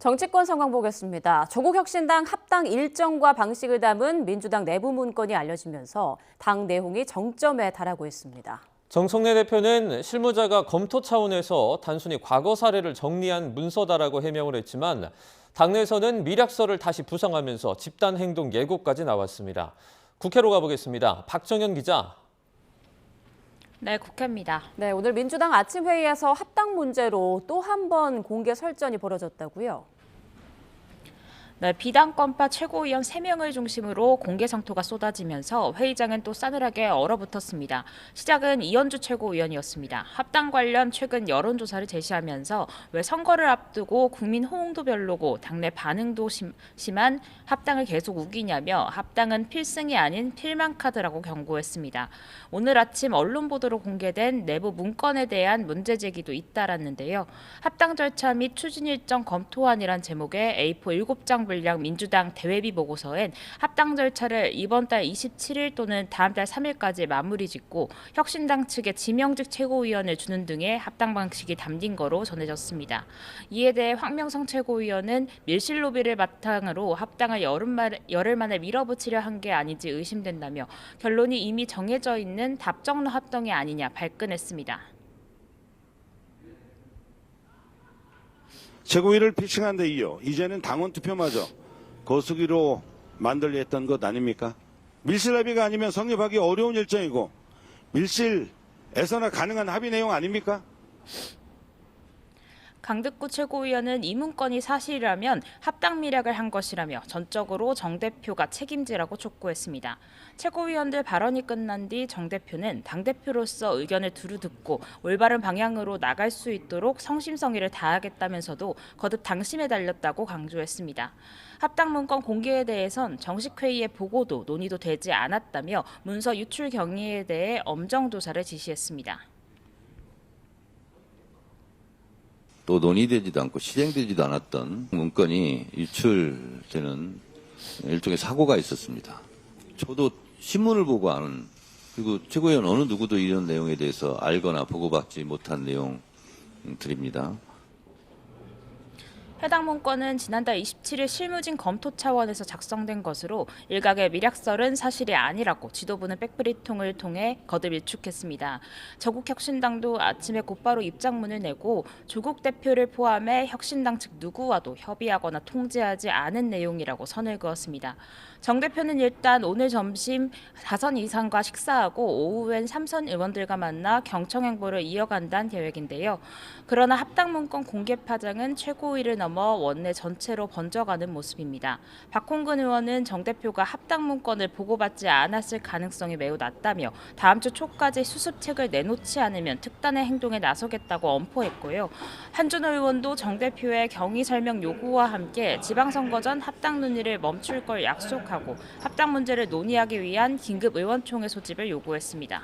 정치권 상황 보겠습니다. 조국혁신당 합당 일정과 방식을 담은 민주당 내부 문건이 알려지면서 당 내홍이 정점에 달하고 있습니다. 정청래 대표는 실무자가 검토 차원에서 단순히 과거 사례를 정리한 문서다라고 해명을 했지만 당내에서는 미략서를 다시 부상하면서 집단 행동 예고까지 나왔습니다. 국회로 가보겠습니다. 박정현 기자. 네, 국회입니다. 네, 오늘 민주당 아침 회의에서 합당 문제로 또 한 번 공개 설전이 벌어졌다고요? 네, 비당권파 최고위원 3명을 중심으로 공개 성토가 쏟아지면서 회의장은 또 싸늘하게 얼어붙었습니다. 시작은 이현주 최고위원이었습니다. 합당 관련 최근 여론조사를 제시하면서 왜 선거를 앞두고 국민 호응도 별로고 당내 반응도 심한 합당을 계속 우기냐며 합당은 필승이 아닌 필망카드라고 경고했습니다. 오늘 아침 언론 보도로 공개된 내부 문건에 대한 문제 제기도 잇따랐는데요. 합당 절차 및 추진 일정 검토안이란 제목의 A4 7장 분량 민주당 대회비 보고서엔 합당 절차를 이번 달 27일 또는 다음 달 3일까지 마무리 짓고 혁신당 측에 지명직 최고위원을 주는 등의 합당 방식이 담긴 거로 전해졌습니다. 이에 대해 황명성 최고위원은 밀실 로비를 바탕으로 합당을 열흘 만에 밀어붙이려 한 게 아닌지 의심된다며 결론이 이미 정해져 있는 답정너 합당이 아니냐 발끈했습니다. 최고위를 피칭한 데 이어 이제는 당원 투표마저 거수기로 만들려 했던 것 아닙니까? 밀실 합의가 아니면 성립하기 어려운 일정이고 밀실에서나 가능한 합의 내용 아닙니까? 강득구 최고위원은 이 문건이 사실이라면 합당 미략을 한 것이라며 전적으로 정 대표가 책임지라고 촉구했습니다. 최고위원들 발언이 끝난 뒤 정 대표는 당대표로서 의견을 두루 듣고 올바른 방향으로 나갈 수 있도록 성심성의를 다하겠다면서도 거듭 당심에 달렸다고 강조했습니다. 합당 문건 공개에 대해선 정식 회의의 보고도 논의도 되지 않았다며 문서 유출 경위에 대해 엄정 조사를 지시했습니다. 또 논의되지도 않고 실행되지도 않았던 문건이 유출되는 일종의 사고가 있었습니다. 저도 신문을 보고 아는, 그리고 최고위원 어느 누구도 이런 내용에 대해서 알거나 보고받지 못한 내용들입니다. 해당 문건은 지난달 27일 실무진 검토 차원에서 작성된 것으로 일각의 미략설은 사실이 아니라고 지도부는 백브리핑을 통해 거듭 일축했습니다. 저국혁신당도 아침에 곧바로 입장문을 내고 조국 대표를 포함해 혁신당 측 누구와도 협의하거나 통지하지 않은 내용이라고 선을 그었습니다. 정 대표는 일단 오늘 점심 다선 이상과 식사하고 오후엔 삼선 의원들과 만나 경청 행보를 이어간다는 계획인데요. 그러나 합당 문건 공개 파장은 최고위를 넘어 원내 전체로 번져가는 모습입니다. 박홍근 의원은 정 대표가 합당 문건을 보고받지 않았을 가능성이 매우 낮다며 다음 주 초까지 수습책을 내놓지 않으면 특단의 행동에 나서겠다고 엄포했고요. 한준호 의원도 정 대표의 경위 설명 요구와 함께 지방선거 전 합당 논의를 멈출 걸 약속하고 합당 문제를 논의하기 위한 긴급 의원총회 소집을 요구했습니다.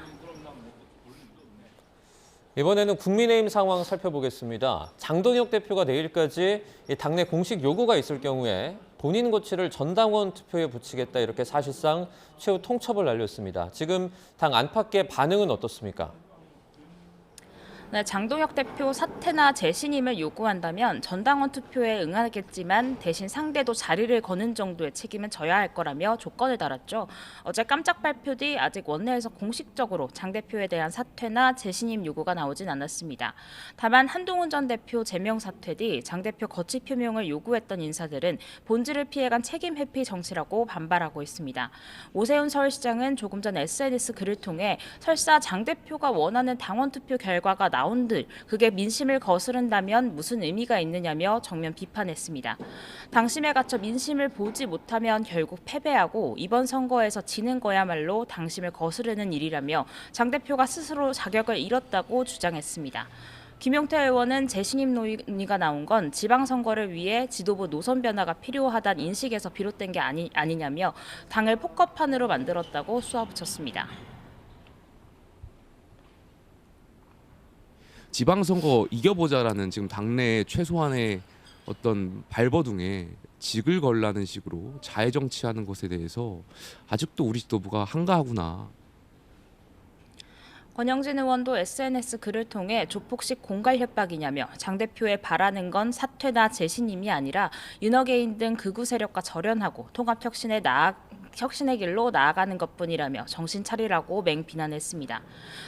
이번에는 국민의힘 상황 살펴보겠습니다. 장동혁 대표가 내일까지 당내 공식 요구가 있을 경우에 본인 고치를 전당원 투표에 붙이겠다, 이렇게 사실상 최후 통첩을 날렸습니다. 지금 당 안팎의 반응은 어떻습니까? 네, 장동혁 대표 사퇴나 재신임을 요구한다면 전당원 투표에 응하겠지만 대신 상대도 자리를 거는 정도의 책임은 져야 할 거라며 조건을 달았죠. 어제 깜짝 발표 뒤 아직 원내에서 공식적으로 장 대표에 대한 사퇴나 재신임 요구가 나오진 않았습니다. 다만 한동훈 전 대표 제명 사퇴 뒤 장 대표 거취 표명을 요구했던 인사들은 본질을 피해간 책임 회피 정치라고 반발하고 있습니다. 오세훈 서울시장은 조금 전 SNS 글을 통해 설사 장 대표가 원하는 당원 투표 결과가 나온들 그게 민심을 거스른다면 무슨 의미가 있느냐며 정면 비판했습니다. 당심에 갇혀 민심을 보지 못하면 결국 패배하고 이번 선거에서 지는 거야말로 당심을 거스르는 일이라며 장 대표가 스스로 자격을 잃었다고 주장했습니다. 김용태 의원은 재신임 논의가 나온 건 지방선거를 위해 지도부 노선 변화가 필요하다는 인식에서 비롯된 게 아니냐며 당을 폭거판으로 만들었다고 쏘아붙였습니다. 지방선거 이겨보자라는 지금 당내 최소한의 어떤 발버둥에 직을 걸라는 식으로 자해정치하는 것에 대해서 아직도 우리 지도부가 한가하구나. 권영진 의원도 SNS 글을 통해 조폭식 공갈 협박이냐며 장 대표의 바라는 건 사퇴나 재신임이 아니라 윤어게인 등 극우 세력과 절연하고 통합혁신의 길로 나아가는 것뿐이라며 정신 차리라고 맹비난했습니다.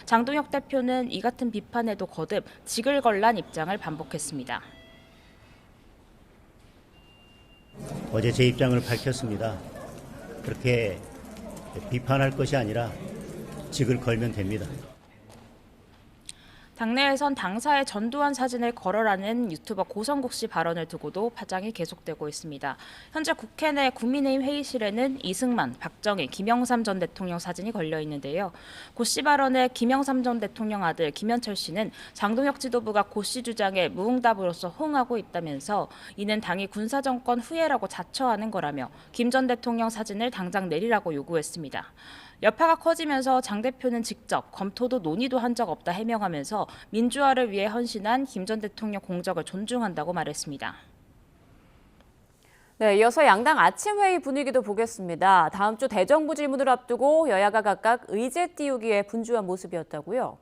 장동혁 대표는 이 같은 비판에도 거듭 지글걸란 입장을 반복했습니다. 어제 제 입장을 밝혔습니다. 그렇게 비판할 것이 아니라 직을 걸면 됩니다. 당내에선 당사의 전두환 사진을 걸어라는 유튜버 고성국 씨 발언을 두고도 파장이 계속되고 있습니다. 현재 국회 내 국민의힘 회의실에는 이승만, 박정희, 김영삼 전 대통령 사진이 걸려 있는데요. 고 씨 발언에 김영삼 전 대통령 아들 김현철 씨는 장동혁 지도부가 고 씨 주장에 무응답으로서 호응하고 있다면서 이는 당이 군사정권 후예라고 자처하는 거라며 김 전 대통령 사진을 당장 내리라고 요구했습니다. 여파가 커지면서 장 대표는 직접 검토도 논의도 한 적 없다 해명하면서 민주화를 위해 헌신한 김 전 대통령 공적을 존중한다고 말했습니다. 네, 이어서 양당 아침 회의 분위기도 보겠습니다. 다음 주 대정부 질문을 앞두고 여야가 각각 의제 띄우기에 분주한 모습이었다고요?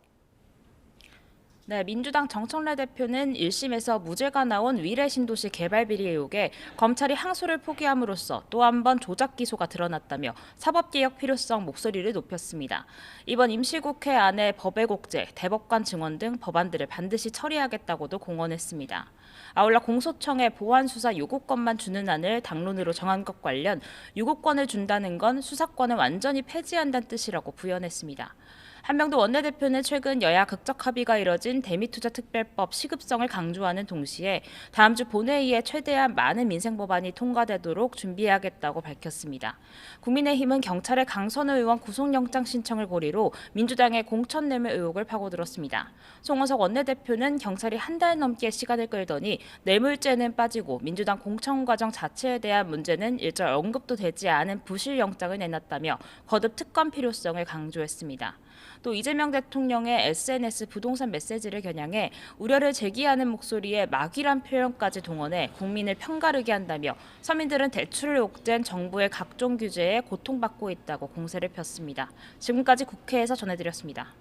네, 민주당 정청래 대표는 1심에서 무죄가 나온 위례 신도시 개발 비리 의혹에 검찰이 항소를 포기함으로써 또 한 번 조작 기소가 드러났다며 사법개혁 필요성 목소리를 높였습니다. 이번 임시국회 안에 법외국제, 대법관 증언 등 법안들을 반드시 처리하겠다고도 공언했습니다. 아울러 공소청에 보완수사 요구권만 주는 안을 당론으로 정한 것 관련 요구권을 준다는 건 수사권을 완전히 폐지한다는 뜻이라고 부연했습니다. 한명도 원내대표는 최근 여야 극적 합의가 이뤄진 대미투자특별법 시급성을 강조하는 동시에 다음 주 본회의에 최대한 많은 민생 법안이 통과되도록 준비하겠다고 밝혔습니다. 국민의힘은 경찰의 강선우 의원 구속영장 신청을 고리로 민주당의 공천뇌물 의혹을 파고들었습니다. 송원석 원내대표는 경찰이 한 달 넘게 시간을 끌더니 뇌물죄는 빠지고 민주당 공천 과정 자체에 대한 문제는 일절 언급도 되지 않은 부실영장을 내놨다며 거듭 특검 필요성을 강조했습니다. 또 이재명 대통령의 SNS 부동산 메시지를 겨냥해 우려를 제기하는 목소리에 막이란 표현까지 동원해 국민을 편가르게 한다며 서민들은 대출을 옥죄는 정부의 각종 규제에 고통받고 있다고 공세를 폈습니다. 지금까지 국회에서 전해드렸습니다.